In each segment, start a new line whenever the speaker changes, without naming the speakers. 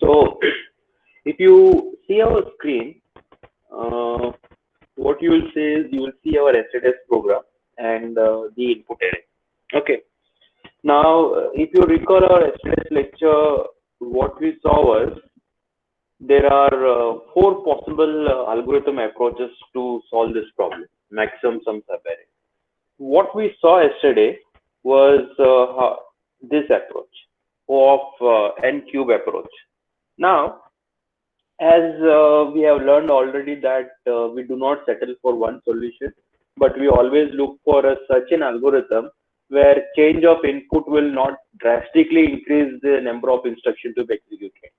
So if you see our screen, uh, what you will see is you will see our STS program and the input array. Okay. Now, if you recall our STS lecture, what we saw was there are four possible algorithm approaches to solve this problem, maximum sum subarray. What we saw yesterday was this approach of n cube approach. Now, as we have learned already that we do not settle for one solution, but we always look for such an algorithm where change of input will not drastically increase the number of instructions to be executed.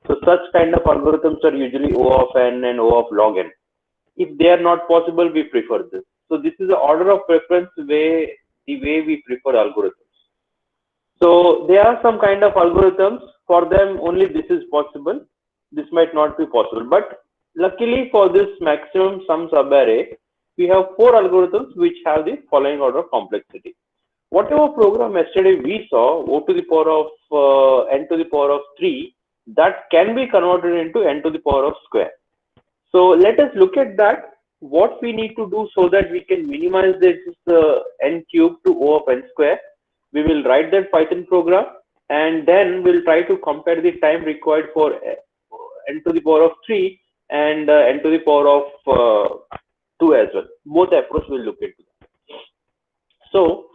So such kind of algorithms are usually O of n and O of log n. If they are not possible, we prefer this. So this is the order of preference way, the way we prefer algorithms. So there are some kind of algorithms for them only this is possible. This might not be possible, but luckily for this maximum sum subarray, we have four algorithms which have the following order of complexity. Whatever program yesterday we saw, O to the power of n to the power of 3, that can be converted into n to the power of square. So let us look at that. What we need to do so that we can minimize this n cube to O of n square. We will write that Python program and then we'll try to compare the time required for n to the power of 3 and n to the power of 2 as well. Both approaches will look into that. So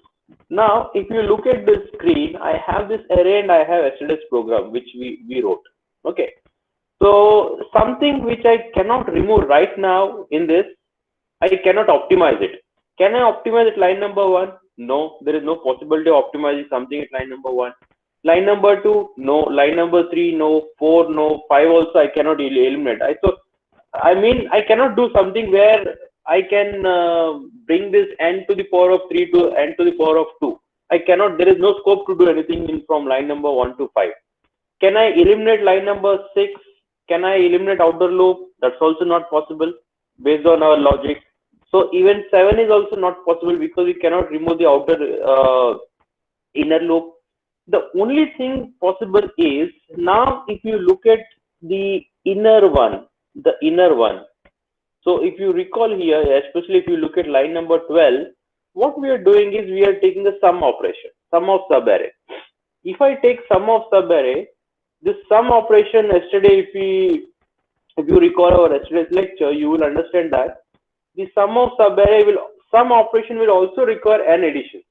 now if you look at this screen, I have this array and I have yesterday's program which we wrote. Okay. So something which I cannot remove right now in this, I cannot optimize it. Can I optimize at line number 1? No, there is no possibility of optimizing something at line number 1. Line number 2, no. Line number 3, no. 4, no. 5 also I cannot eliminate. I mean, I cannot do something where I can bring this n to the power of 3 to n to the power of 2. I cannot, there is no scope to do anything from line number 1 to 5. Can I eliminate line number 6? Can I eliminate outer loop? That's also not possible based on our logic. So even 7 is also not possible because we cannot remove the outer inner loop. The only thing possible is now if you look at the inner one. So if you recall here, especially if you look at line number 12, what we are doing is we are taking the sum operation, sum of subarray. If I take sum of subarray, this sum operation yesterday, if you recall our yesterday's lecture, you will understand that the sum of subarray sum operation will also require n addition.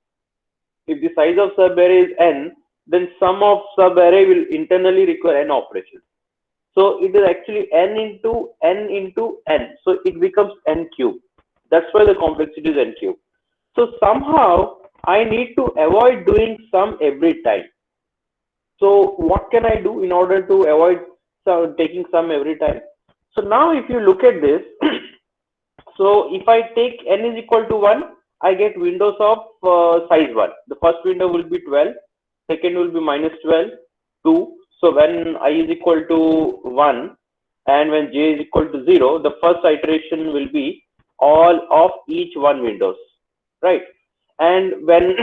If the size of subarray is n, then sum of subarray will internally require n operations. So it is actually n into n. So it becomes n cube. That's why the complexity is n cube. So somehow I need to avoid doing sum every time. So what can I do in order to avoid taking sum every time? So now if you look at this, so if I take n is equal to 1, I get windows of size 1. The first window will be 12, second will be minus 12, 2. So when I is equal to 1 and when j is equal to 0, the first iteration will be all of each one windows, right? And when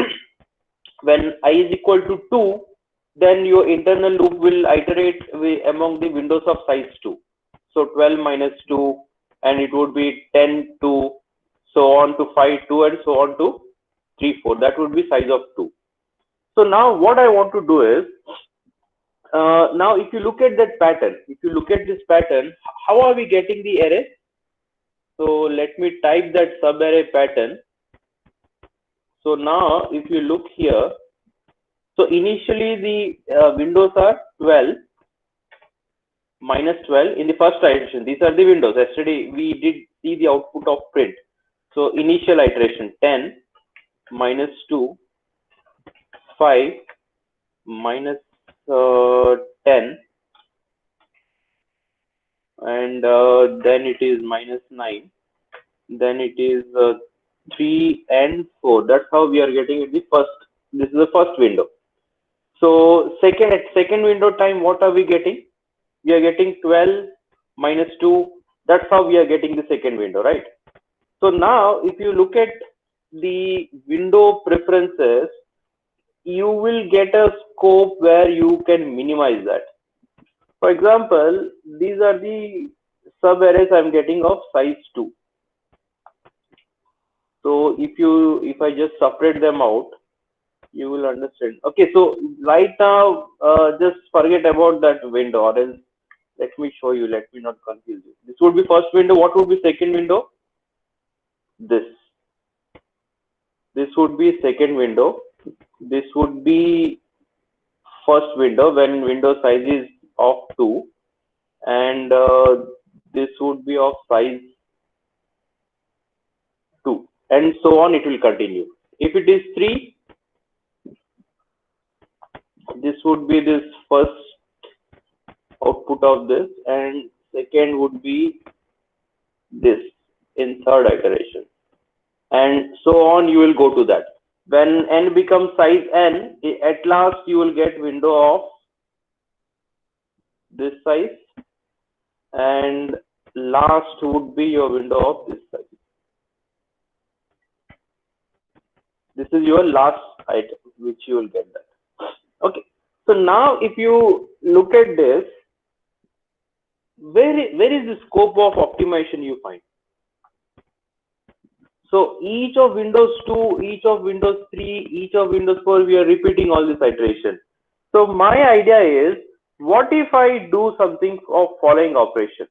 I is equal to 2, then your internal loop will iterate among the windows of size 2. So 12 minus 2, and it would be 10, 2, so on to 5, 2, and so on to 3, 4. That would be size of 2. So now what I want to do is, now if you look at that pattern, if you look at this pattern, how are we getting the array? So let me type that subarray pattern. So now if you look here, so initially the windows are 12, minus 12 in the first iteration. These are the windows. Yesterday we did see the output of print. So initial iteration 10, minus 2, 5, minus 10, and then it is minus 9, then it is 3 and 4. That's how we are getting it. The first, this is the first window. So at second window time, what are we getting? We are getting 12 minus 2. That's how we are getting the second window, right? So now if you look at the window preferences, you will get a scope where you can minimize that. For example, these are the sub arrays I'm getting of size 2. So if I just separate them out, you will understand. Okay, so right now, just forget about that window, or else let me show you. Let me not confuse you. This would be first window. What would be second window? This. This would be second window. This would be first window when window size is of 2, and this would be of size 2, and so on. It will continue. If it is 3, this would be this first output of this, and second would be this in third iteration, and so on. You will go to that. When n becomes size n, at last you will get window of this size, and last would be your window of this size. This is your last item which you will get that. Okay, so now if you look at this, where is the scope of optimization you find? So each of Windows 2, each of Windows 3, each of Windows 4, we are repeating all this iteration. So my idea is, what if I do something of following operation?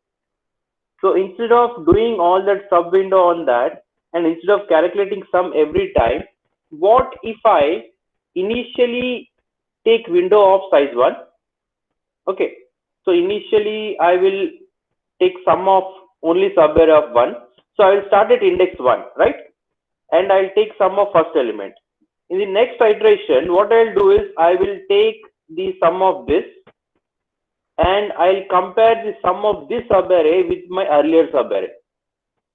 So instead of doing all that sub window on that, and instead of calculating sum every time, what if I initially take window of size 1? Okay, so initially I will take sum of only sub array of 1. So I will start at index 1, right? And I'll take sum of first element. In the next iteration, what I'll do is I will take the sum of this, and I'll compare the sum of this subarray with my earlier subarray.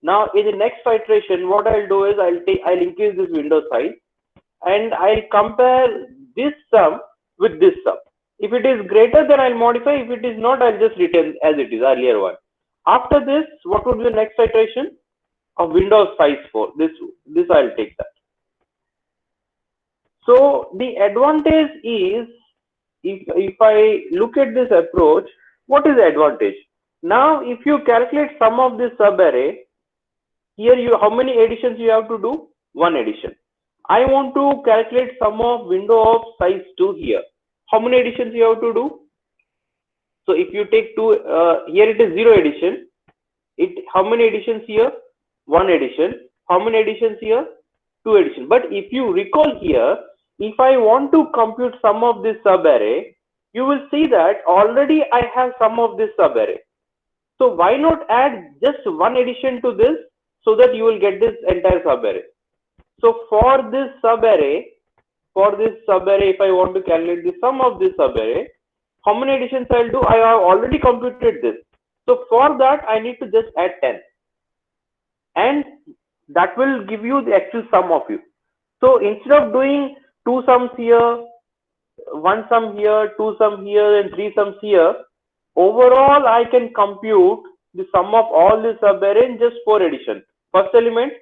Now in the next iteration, what I'll do is I'll increase this window size, and I'll compare this sum with this sum. If it is greater, then I'll modify. If it is not, I'll just retain as it is, earlier one. After this, what would be the next iteration? Of window size 4. This I'll take that. So the advantage is, if I look at this approach, what is the advantage? Now if you calculate sum of this subarray, here how many additions you have to do? One addition. I want to calculate sum of window of size 2 here. How many additions you have to do? So if you take 2, here it is 0 addition. How many additions here? 1 addition. How many additions here? 2 addition. But if you recall here, if I want to compute sum of this subarray, you will see that already I have sum of this subarray. So why not add just 1 addition to this, so that you will get this entire subarray. So for this subarray, if I want to calculate the sum of this subarray, how many additions I'll do? I have already computed this. So for that, I need to just add 10. And that will give you the actual sum of you. So instead of doing 2 sums here, 1 sum here, 2 sum here, and 3 sums here, overall I can compute the sum of all this subarray in just 4 additions. First element,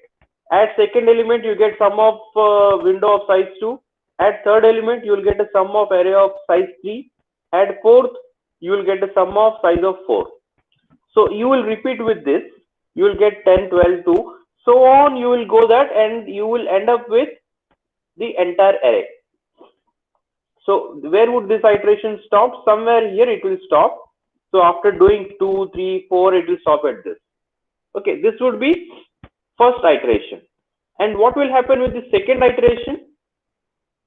add second element, you get sum of window of size 2. Add third element, you will get a sum of array of size 3. Add fourth, you will get a sum of size of 4. So you will repeat with this. You will get 10, 12, 2. So on you will go that, and you will end up with the entire array. So where would this iteration stop? Somewhere here it will stop. So after doing 2, 3, 4, it will stop at this. Okay, this would be first iteration. And what will happen with the second iteration?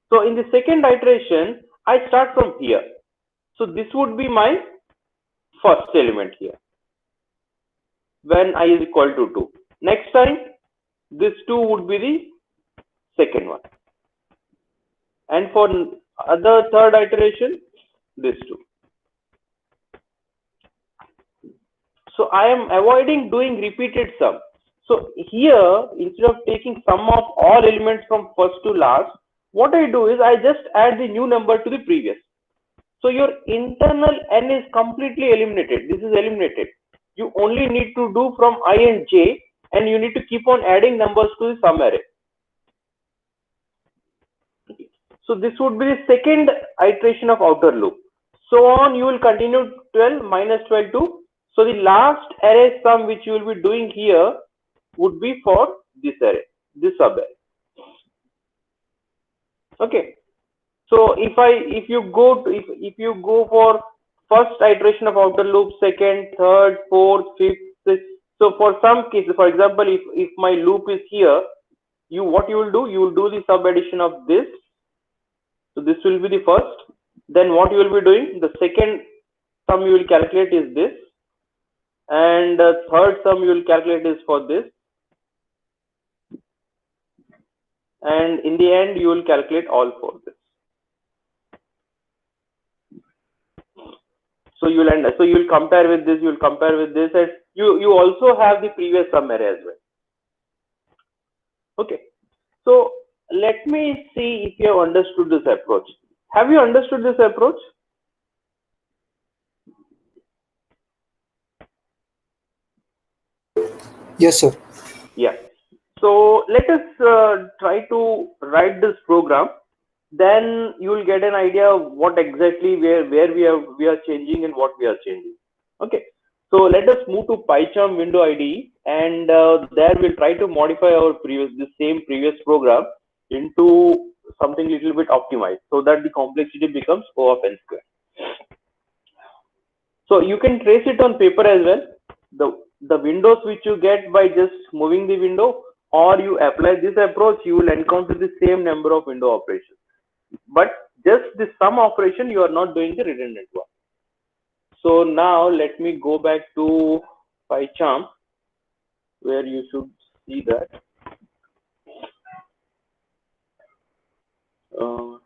So in the second iteration, I start from here. So this would be my first element here, when I is equal to 2. Next time, this 2 would be the second one. And for other third iteration, this 2. So I am avoiding doing repeated sum. So here, instead of taking sum of all elements from first to last, what I do is I just add the new number to the previous. So your internal n is completely eliminated. This is eliminated. You only need to do from I and j, and you need to keep on adding numbers to the sum array. So this would be the second iteration of outer loop. So on you will continue 12 minus 12 to, so the last array sum which you will be doing here would be for this array, this sub array. Okay. So if you go to, if you go for first iteration of outer loop, second, third, fourth, fifth, sixth. So for some cases, for example, if my loop is here, what you will do, you will do the sub addition of this. So this will be the first. Then what you will be doing, the second sum you will calculate is this, and the third sum you will calculate is for this, and in the end you will calculate all for this. So you will compare with this, you will compare with this, and you also have the previous sum array as well. Okay. So let me see if you have understood this approach. Have you understood this approach?
Yes, sir.
Yeah. So let us try to write this program. Then you will get an idea of what exactly where we are changing and what we are changing. Okay. So let us move to PyCharm window IDE, and there we'll try to modify our same previous program into something little bit optimized, so that the complexity becomes O of n square. So you can trace it on paper as well. The windows which you get by just moving the window, or you apply this approach, you will encounter the same number of window operations. But just the sum operation, you are not doing the redundant one. So now let me go back to PyCharm, where you should see that. Uh,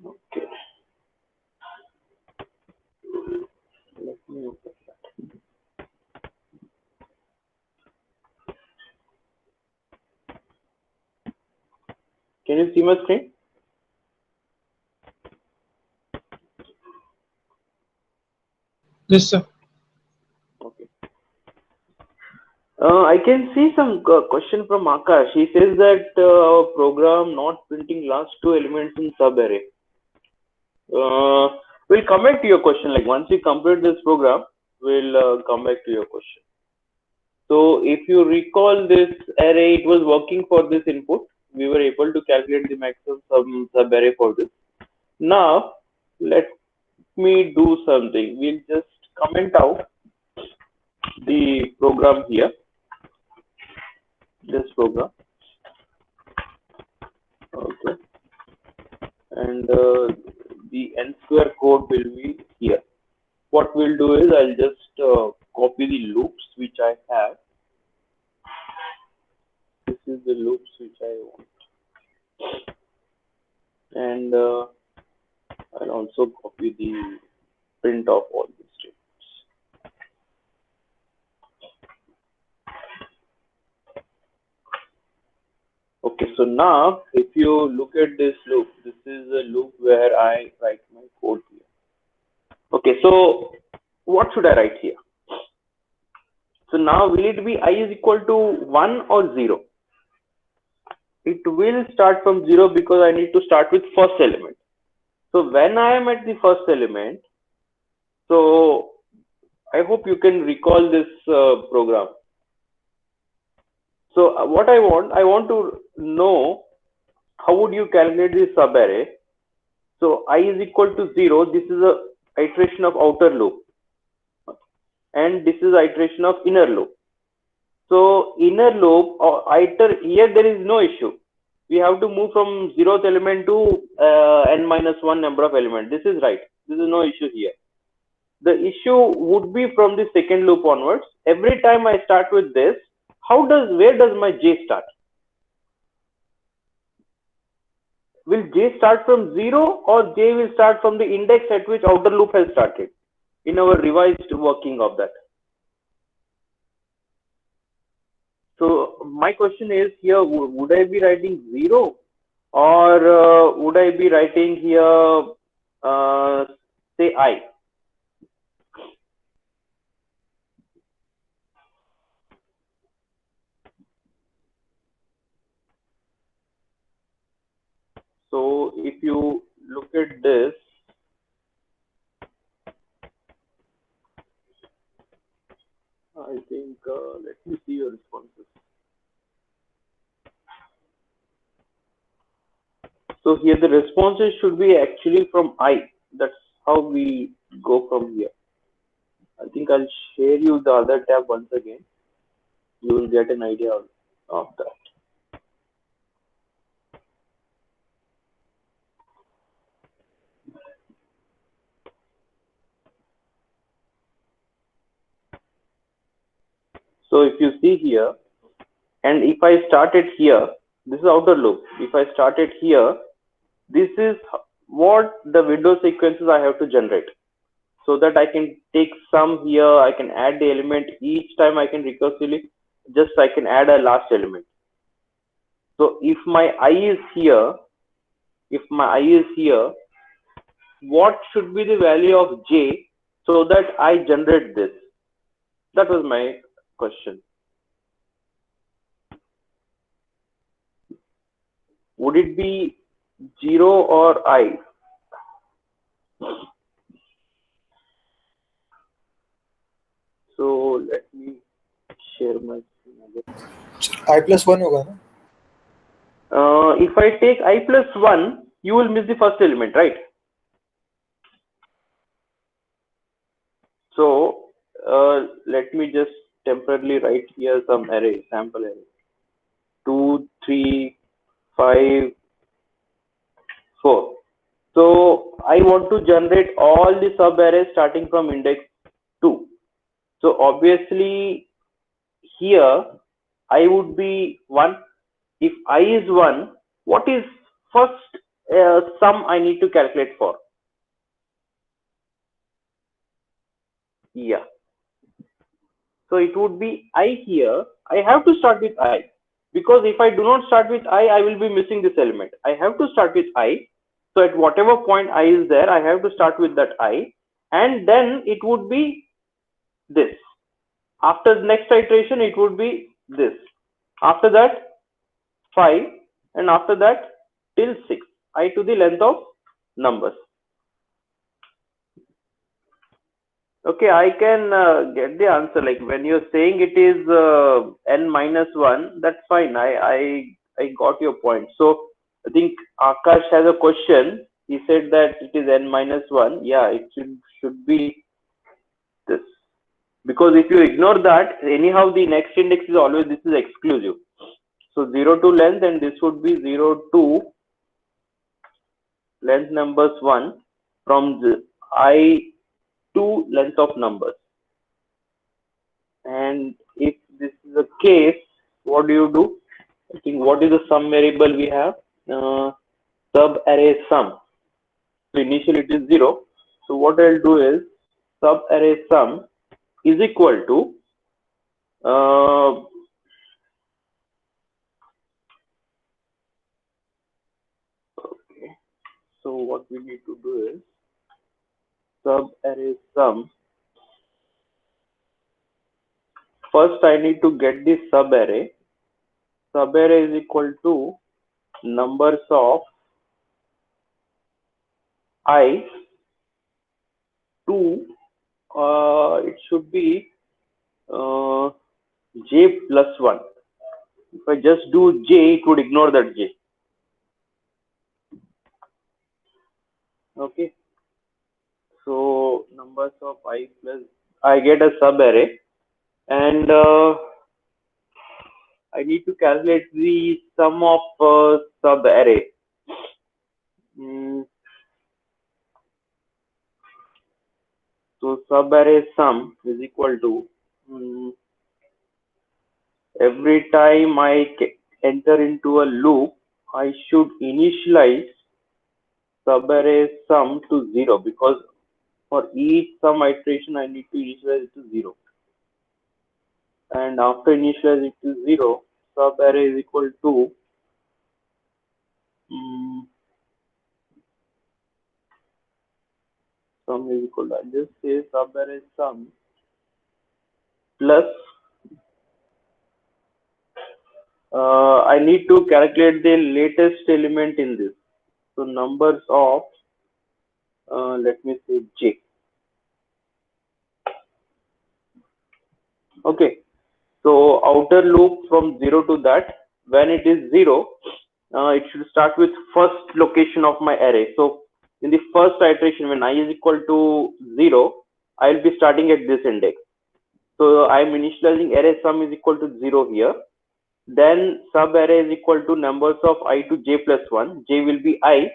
okay, let me open that. Can you see my screen?
Yes, sir.
Okay. I can see some question from Akash. He says that our program not printing last two elements in subarray. We'll come back to your question. Like once we complete this program, we'll come back to your question. So if you recall this array, it was working for this input. We were able to calculate the maximum sub array for this. Now let me do something. We'll just comment out the program here. This program. Okay. And the n square code will be here. What we'll do is I'll just copy the loops which I have. This is the loops which I want, and I'll also copy the print of all the statements. Okay, so now if you look at this loop, this is a loop where I write my code here. Okay, so what should I write here? So now will it be I is equal to 1 or 0? It will start from 0 because I need to start with first element. So when I am at the first element, so I hope you can recall this program. So what I want to know how would you calculate this subarray. So I is equal to 0. This is a iteration of outer loop, and this is iteration of inner loop. So inner loop or here there is no issue. We have to move from 0th element to n minus 1 number of elements. This is right. This is no issue here. The issue would be from the second loop onwards. Every time I start with this, where does my j start? Will j start from 0 or j will start from the index at which outer loop has started in our revised working of that? So my question is here, would I be writing 0 or would I be writing here say I? So if you look at this, I think let me see your responses. So here the responses should be actually from I. That's how we go from here. I think I'll share you the other tab once again. You will get an idea of that. So if you see here, and if I start it here, this is outer loop. If I start it here, this is what the window sequences I have to generate. So that I can take some here, I can add the element each time I can recursively, just I can add a last element. So if my I is here, what should be the value of J so that I generate this? That was my question. Would it be 0 or I? So let me share my screen again.
I+1 होगा ना?
If I take I plus 1, you will miss the first element, right? So let me just temporarily write here some array, sample array. 2, 3, 5, 4. So I want to generate all the sub arrays starting from index 2. So obviously here I would be 1. If I is 1, what is first sum I need to calculate for? Yeah. So it would be I here. I have to start with I, because if I do not start with I will be missing this element. I have to start with I. So at whatever point I is there, I have to start with that I, and then it would be this. After the next iteration, it would be this. After that, 5, and after that, till 6. I to the length of numbers. Okay, I can get the answer. Like when you're saying it is n minus 1, that's fine. I got your point. So I think Akash has a question. He said that it is n minus 1. Yeah, it should be this. Because if you ignore that, anyhow the next index is always, this is exclusive. So 0 to length, and this would be 0 to length numbers 1 from the I to length of numbers. And if this is the case, what do? I think what is the sum variable we have? Sub array sum. So initially it is 0. So what I'll do is sub array sum is equal to okay. So what we need to do is sub array sum. First I need to get the sub array. Sub array is equal to numbers of I to it should be j plus 1. If I just do j, it would ignore that j. Okay. So numbers of I plus, I get a sub array, and I need to calculate the sum of sub array. So sub array sum is equal to every time I enter into a loop, I should initialize sub array sum to 0, because for each sum iteration I need to initialize it to 0. And after initialize it to 0, sub array is equal to sum is equal to, I'll just say sub array sum plus I need to calculate the latest element in this. So numbers of, let me say j. Okay. So outer loop from 0 to that, when it is 0, it should start with first location of my array. So in the first iteration, when I is equal to 0, I will be starting at this index. So I am initializing array sum is equal to 0 here. Then sub array is equal to numbers of I to j plus 1. J will be I.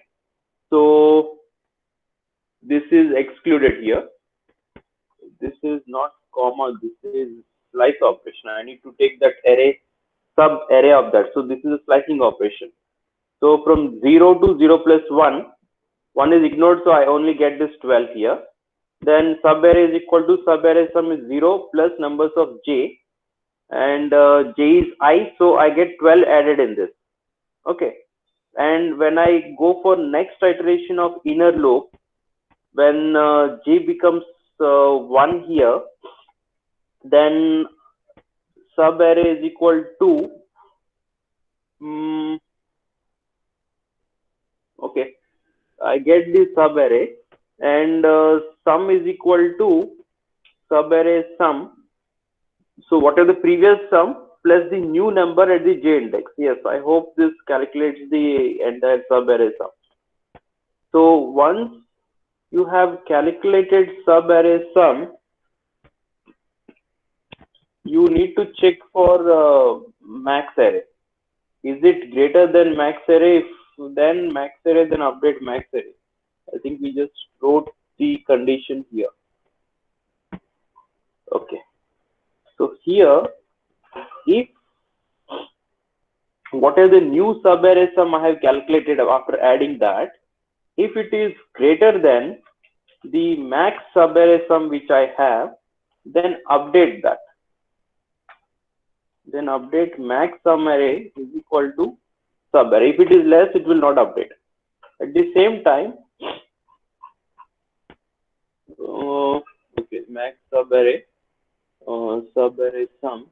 So this is excluded here. This is not comma. This is slice operation. I need to take that array sub array of that. So this is a slicing operation. So from 0 to 0 plus 1, 1 is ignored. So I only get this 12 here. Then sub array is equal to sub array sum is 0 plus numbers of j, and j is I. So I get 12 added in this. Okay. And when I go for next iteration of inner loop, when j becomes 1 here, then sub array is equal to okay, I get the sub array, and sum is equal to sub array sum. So what are the previous sum plus the new number at the j index? Yes, I hope this calculates the entire sub array sum. So once you have calculated sub array sum, you need to check for max array. Is it greater than max array? If then max array, then update max array. I think we just wrote the condition here. Okay. So here, if what is the new sub array sum I have calculated after adding that, if it is greater than the max sub array sum which I have, then update that. Then update max sum array is equal to sub array. If it is less, it will not update. At the same time, okay, max sub array sum.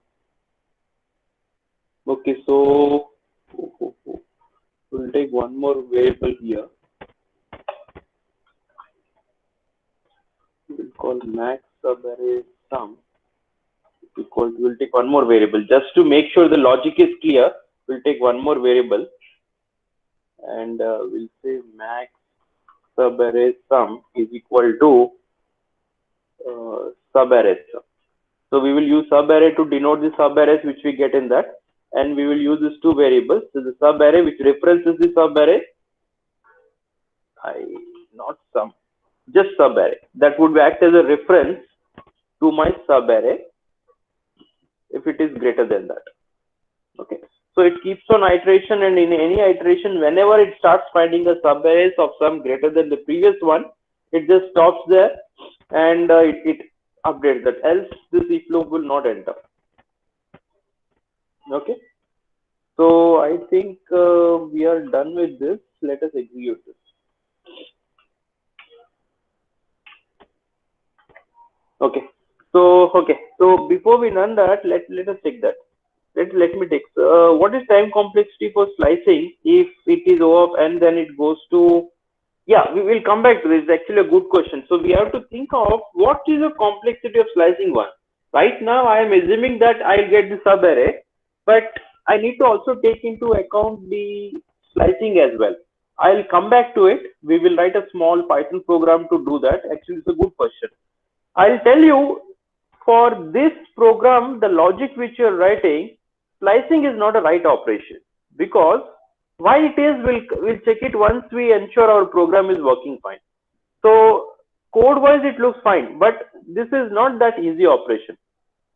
Okay, so we'll take one more variable here. We'll call max sub array sum equal to, we'll take one more variable just to make sure the logic is clear. We'll take one more variable, and we'll say max sub array sum is equal to sub array sum. So we will use sub array to denote the sub arrays which we get in that, and we will use these two variables. So the sub array which references the sub array, not sum, just sub array, that would act as a reference to my sub array if it is greater than that. Okay, so it keeps on iteration, and in any iteration, whenever it starts finding a sub arrays of sum greater than the previous one, it just stops there, and it updates that, else this if loop will not enter. Okay, so I think we are done with this. Let us execute this. Okay, so before we run that, let us take that. Let me take what is time complexity for slicing. If it is O of n, then it goes to, yeah, we will come back to this. It's actually a good question. So we have to think of what is the complexity of slicing one. Right now I am assuming that I'll get the sub array, but I need to also take into account the slicing as well. I'll come back to it. We will write a small Python program to do that. Actually, it's a good question. I'll tell you, for this program, the logic which you're writing, slicing is not a right operation, because why it is, we'll check it once we ensure our program is working fine. So code wise it looks fine, but this is not that easy operation.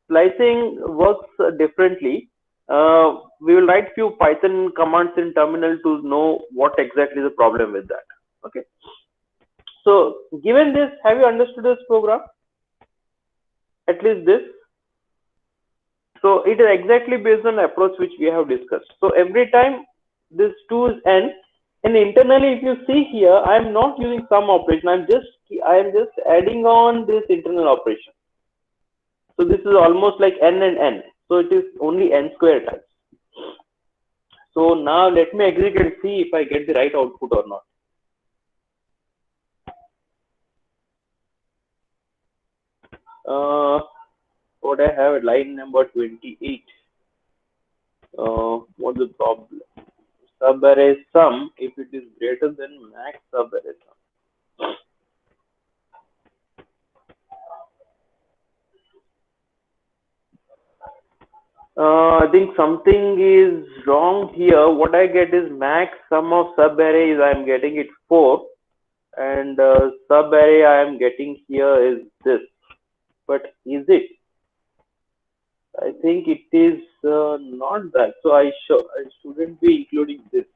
Slicing works differently. We will write few Python commands in terminal to know what exactly is the problem with that. Okay, so given this, have you understood this program? At least this. So it is exactly based on the approach which we have discussed. So every time this 2 is n, and internally if you see here, I am not using sum operation. I am just adding on this internal operation. So this is almost like n and n. So it is only n square times. So now let me execute and see if I get the right output or not. What I have at line number 28. What's the problem? Subarray sum if it is greater than max subarray sum. I think something is wrong here. What I get is max sum of subarrays. I am getting it 4, and subarray I am getting here is this. But is it? I think it is not that. So I shouldn't be including this.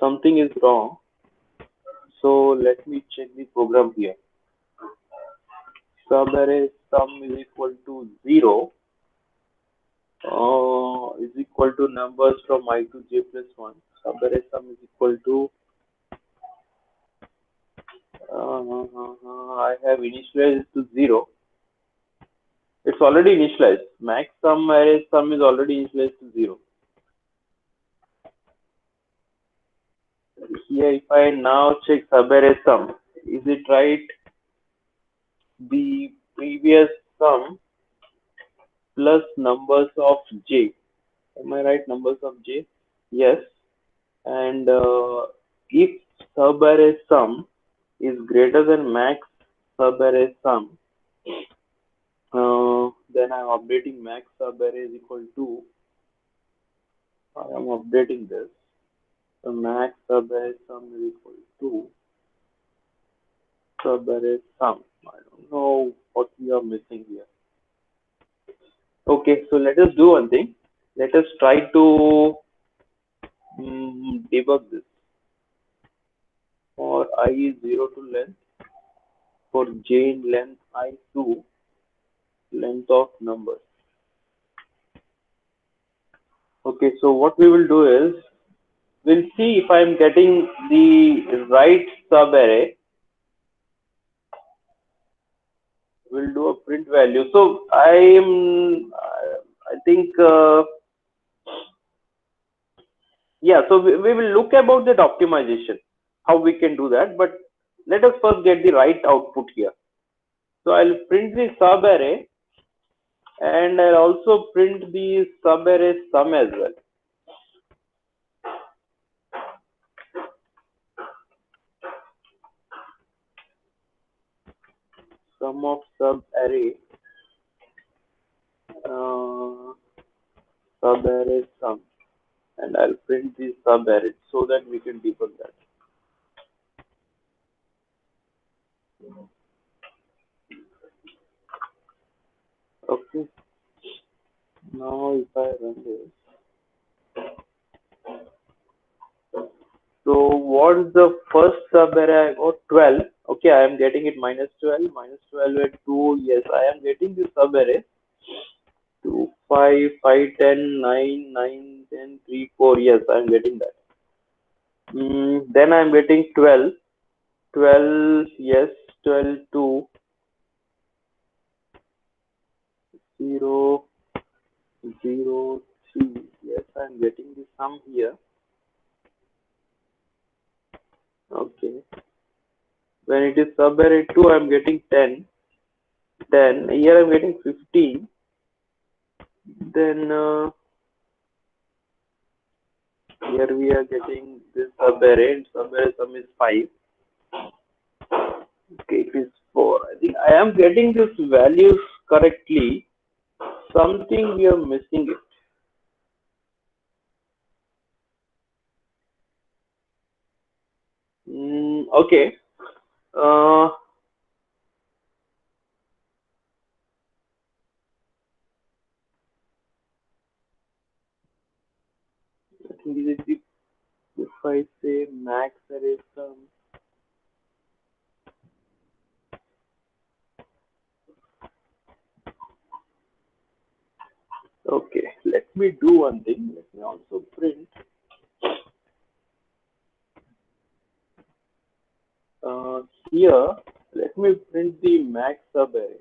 Something is wrong. So let me check the program here. Subarray sum is equal to 0. Is equal to numbers from I to j plus 1. Subarray sum is equal to I have initialized to 0. It's already initialized. Max sum array sum is already initialized to 0. Here, if I now check subarray sum, is it right? The previous sum plus numbers of j. Am I right? Numbers of j? Yes. And if subarray sum is greater than max subarray sum, then I'm updating max subarray is equal to, I am updating this. The max subarray sum is equal to subarray sum. I don't know what we are missing here. Okay, so let us do one thing. Let us try to debug this. For I is 0 to length, for j in length I to length of numbers. Okay, so what we will do is, we'll see if I'm getting the right subarray. We'll do a print value. So I think, yeah, so we will look about that optimization, how we can do that. But let us first get the right output here. So I'll print the subarray, and I'll also print the subarray sum as well. Sum of subarray, subarray sum, and I'll print the subarray so that we can debug that. Okay. Now if I run this, so what's the first subarray I got? 12. Okay, I am getting it minus 12, minus 12 at 2. Yes, I am getting the subarray 2, 5, 5, 10, 9, 9, 10, 3, 4. Yes, I am getting that. Then I am getting 12, 12. Yes, 12, 2, 0, 0, 3. Yes, I am getting the sum here. Okay. When it is subarray 2, I am getting 10. 10. Here I am getting 15. Then here we are getting this subarray, and subarray sum is 5. Okay, it is 4. I think I am getting these values correctly. Something we are missing it. Okay. I think this is the, if I say max array sum. Okay, let me do one thing. Let me also print here. Let me print the max subarray.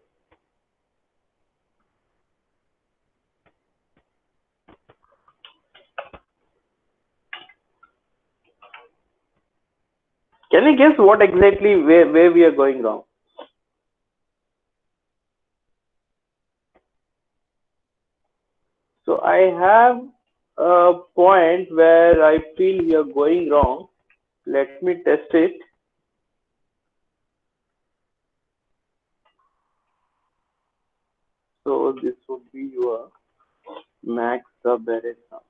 Can you guess what exactly where we are going wrong? So I have a point where I feel we are going wrong. Let me test it. So this would be your max subarray sum.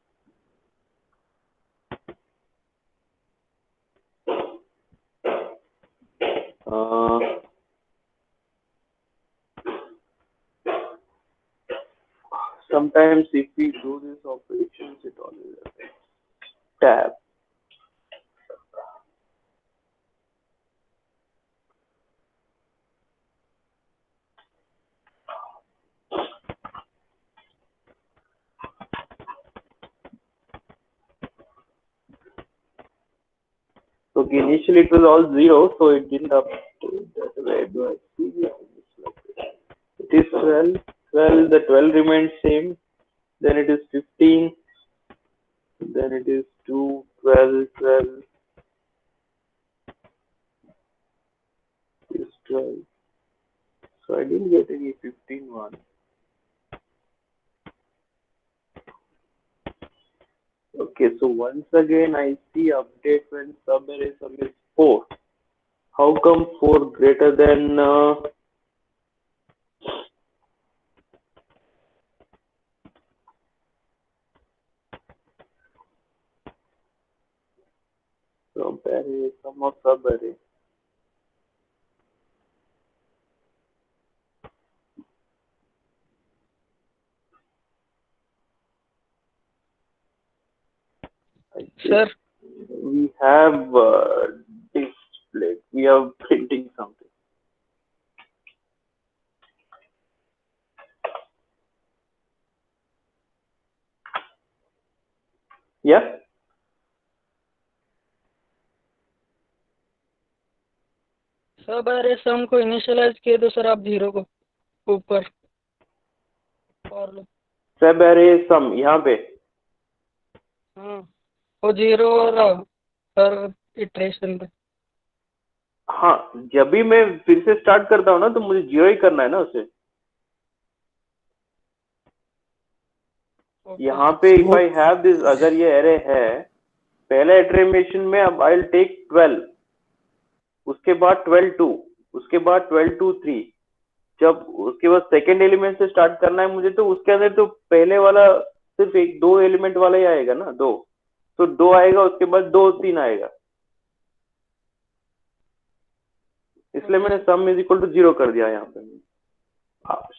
Uh, Sometimes if we do this operations, it always affects tab. Okay, initially it was all 0, so it didn't update that. Where do I see the it is 12, 12, the 12 remains same, then it is 15, then it is 2, 12, 12, is 12. So I didn't get any 15 one. Okay, so once again I see update when subarray sum is 4. How come 4 greater than subarray, sum of subarray?
Sir,
We have display. We are printing something. Yeah.
सब अरे सम को initialise किए तो sir आप 0 को ऊपर और लो।
subarray sum यहाँ पे
हाँ वो 0 और हर इटरेशन पे।
हाँ, जब भी मैं फिर से स्टार्ट करता हूँ ना तो मुझे 0 ही करना है ना उसे। यहाँ पे इफ आई हैव दिस, अगर ये एरे है पहले इटरेशन में, अब आई विल टेक 12, उसके बाद 12 2, उसके बाद 12 2 3, जब उसके बाद सेकेंड एलिमेंट से स्टार्ट करना है मुझे, तो उसके अंदर तो पहले वाला सिर्फ एक 2 एलिमेंट वाला ही आएगा ना, 2, तो 2 आएगा, उसके बाद 2 3 आएगा, इसलिए मैंने सम इज इक्वल टू 0 कर दिया यहाँ पे।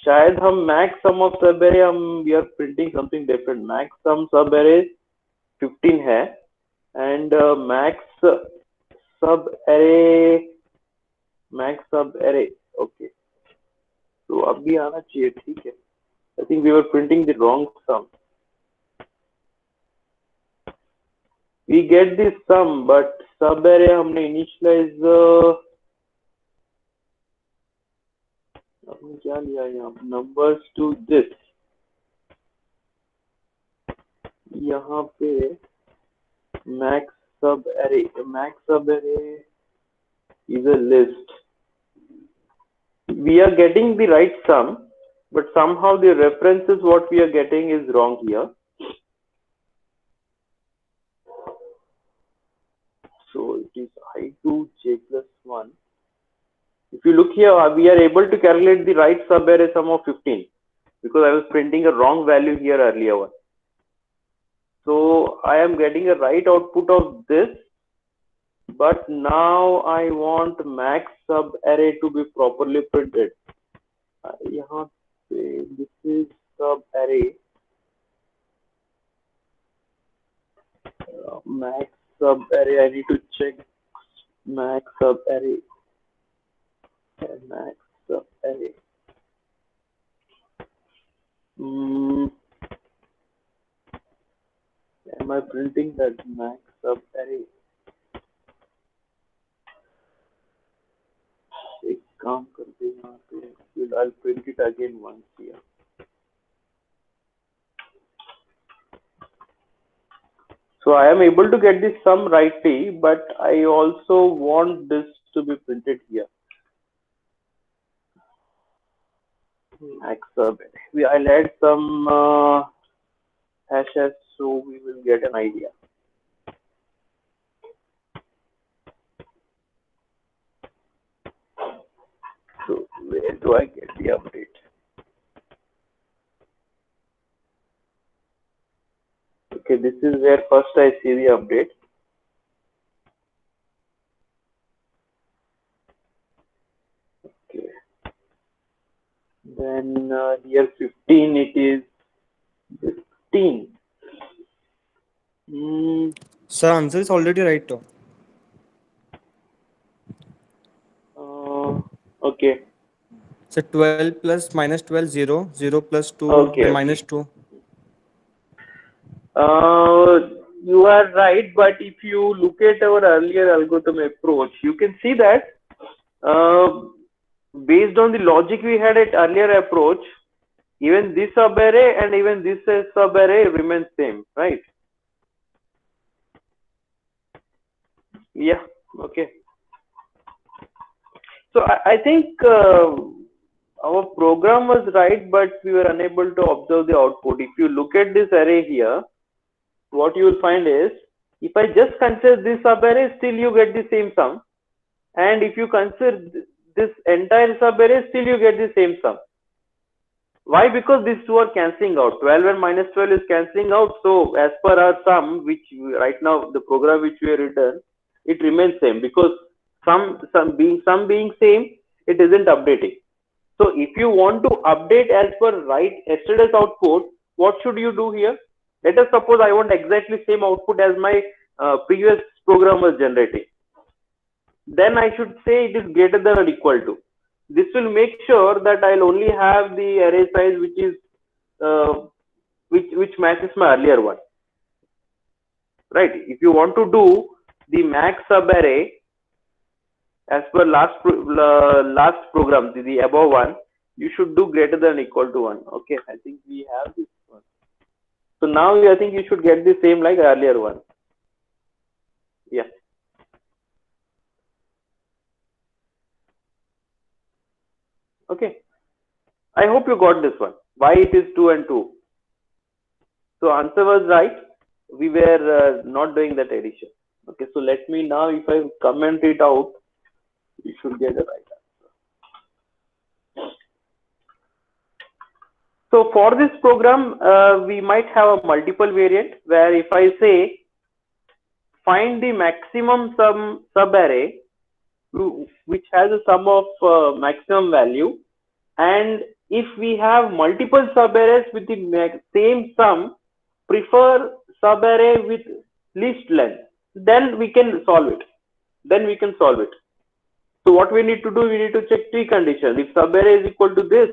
शायद हम max sum of subarray, हम we are printing something different. Max sum subarray 15 है and max subarray okay, तो अब भी आना चाहिए, ठीक है। I think we were printing the wrong sum. We get this sum but subarray हमने इनिशियलाइज आपने क्या लिया यहाँ, नंबर्स टू दिस, यहाँ पे मैक्स सब array is a list. We are getting the right sum, but somehow the references what we are getting is wrong here. So it is I2 j plus 1. If you look here, we are able to calculate the right subarray sum of 15 because I was printing a wrong value here earlier one. So I am getting a right output of this, but now I want max sub array to be properly printed. यहाँ पे this is sub array, max sub array. I need to check max sub array. Max sub array. Am I printing that max sub array? एक काम करते हैं यहाँ पे, I'll print it again once here. So I am able to get this sum rightly, but I also want this to be printed here. Max sub array. I'll add some hashes so we will get an idea. So where do I get the update? Okay, this is where first I see the update. Okay. Then here 15 it is 15.
Sir, answer is already right. Though.
Okay.
So 12 plus minus 12, 0. 0 plus 2,
Okay,
then
okay.
minus 2.
You are right, but if you look at our earlier algorithm approach, you can see that based on the logic we had at earlier approach, even this subarray and even this subarray remains same, right? Yeah, okay. So I think our program was right, but we were unable to observe the output. If you look at this array here, what you will find is, if I just consider this subarray, still you get the same sum. And if you consider this entire subarray, still you get the same sum. Why? Because these two are cancelling out. 12 and minus 12 is cancelling out. So as per our sum, which right now the program which we have written, it remains same, because sum being same, it isn't updating. So if you want to update as per yesterday's output, what should you do here? Let us suppose I want exactly same output as my previous program was generating. Then I should say it is greater than or equal to. This will make sure that I'll only have the array size which is which matches my earlier one. Right? If you want to do the max subarray as per last program, the above one, you should do greater than or equal to 1. Okay, I think we have this one. So now I think you should get the same like earlier one. Yeah. Okay. I hope you got this one. Why it is 2 and 2. So answer was right. We were not doing that addition. Okay. So let me now, if I comment it out, you should get the right answer. So for this program, we might have a multiple variant where if I say find the maximum subarray which has a sum of maximum value, and if we have multiple subarrays with the same sum, prefer subarray with least length, then we can solve it. So what we need to do, we need to check three conditions. If subarray is equal to this,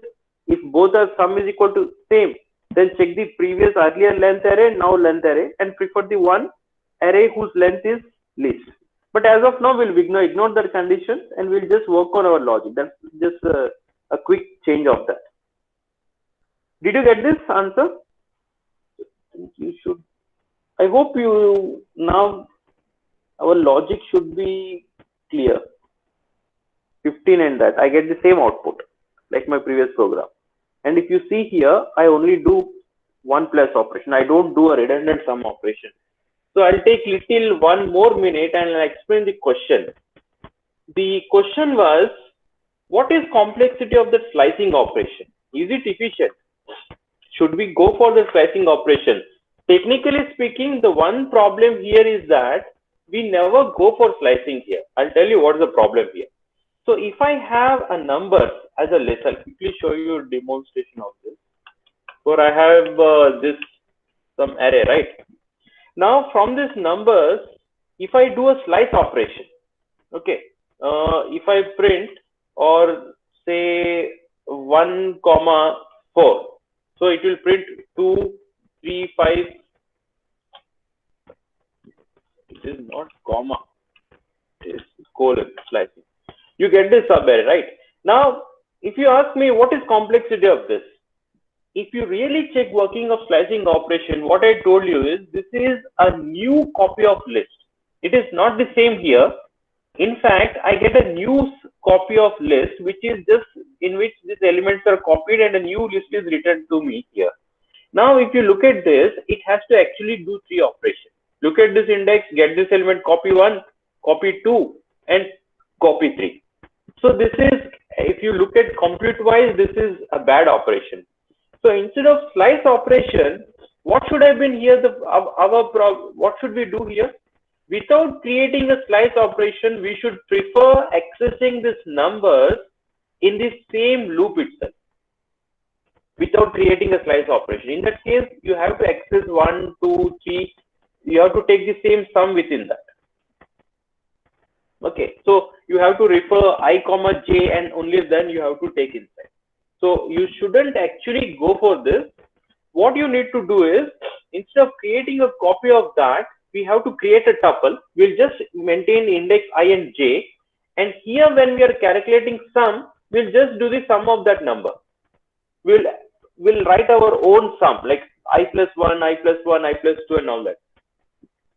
if both are sum is equal to same, then check the previous earlier length array, now length array, and prefer the one array whose length is least. But as of now, we'll ignore that condition and we'll just work on our logic. That's just a quick change of that. Did you get this answer? You should. I hope you now, our logic should be clear. 15 and that, I get the same output like my previous program. And if you see here, I only do 1 plus operation. I don't do a redundant sum operation. So I'll take one more minute and I'll explain the question. The question was, what is complexity of the slicing operation? Is it efficient? Should we go for the slicing operation? Technically speaking, the one problem here is that we never go for slicing here. I'll tell you what is the problem here. So if I have a number as a list, I'll quickly show you a demonstration of this. So I have some array, right? Now from these numbers, if I do a slice operation, okay, if I print or say 1, 4, so it will print 2, 3, 5. It is not comma, it is colon slicing. You get this subarray, right? Now, if you ask me what is complexity of this, if you really check working of slicing operation, what I told you is this is a new copy of list. It is not the same here. In fact, I get a new copy of list, which is just in which these elements are copied and a new list is written to me here. Now, if you look at this, it has to actually do 3 operations. Look at this index, get this element, copy 1, copy 2, and copy 3. So this is, if you look at compute wise, this is a bad operation. So instead of slice operation, what should have been here? What should we do here? Without creating a slice operation, we should prefer accessing these numbers in the same loop itself, without creating a slice operation. In that case, you have to access 1, 2, 3. You have to take the same sum within that. Okay, so you have to refer I comma j, and only then you have to take inside. So you shouldn't actually go for this. What you need to do is, instead of creating a copy of that, we have to create a tuple. We'll just maintain index I and j, and here when we are calculating sum, we'll just do the sum of that number. We'll write our own sum, like I plus 1, I plus 1, I plus 2, and all that.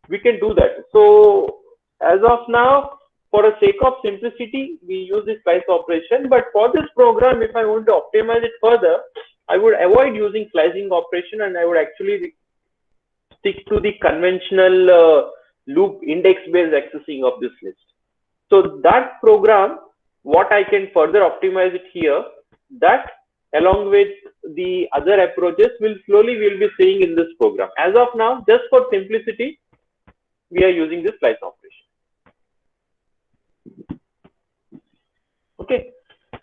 We can do that. So as of now, for the sake of simplicity, we use this slice operation. But for this program, if I want to optimize it further, I would avoid using slicing operation, and I would actually stick to the conventional loop index-based accessing of this list. So that program, what I can further optimize it here, that along with the other approaches we'll be seeing in this program. As of now, just for simplicity, we are using this slice operation. Okay,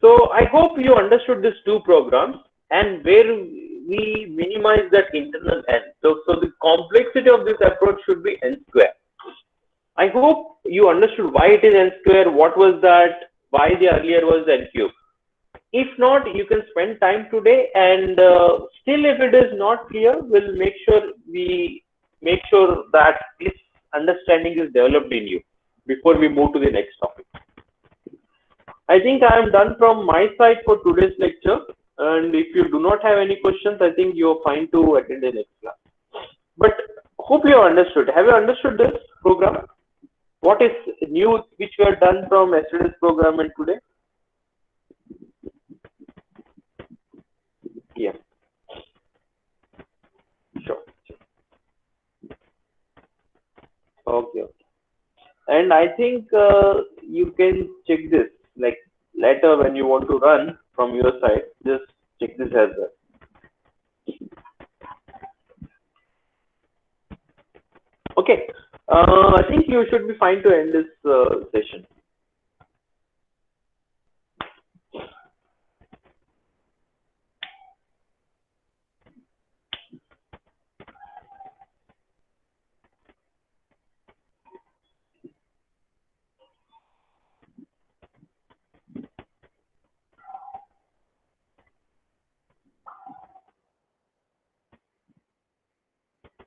so I hope you understood these 2 programs and where we minimize that internal n. So the complexity of this approach should be n square. I hope you understood why it is n square, what was that, why the earlier was n cube. If not, you can spend time today, and still if it is not clear, we'll make sure that this understanding is developed in you before we move to the next topic. I think I am done from my side for today's lecture, and if you do not have any questions, I think you are fine to attend the next class. But hope you understood. Have you understood this program? What is new which we have done from yesterday's program and today? Yeah, sure. Okay. And I think you can check this, like later when you want to run from your side, just check this as well. Okay, I think you should be fine to end this session.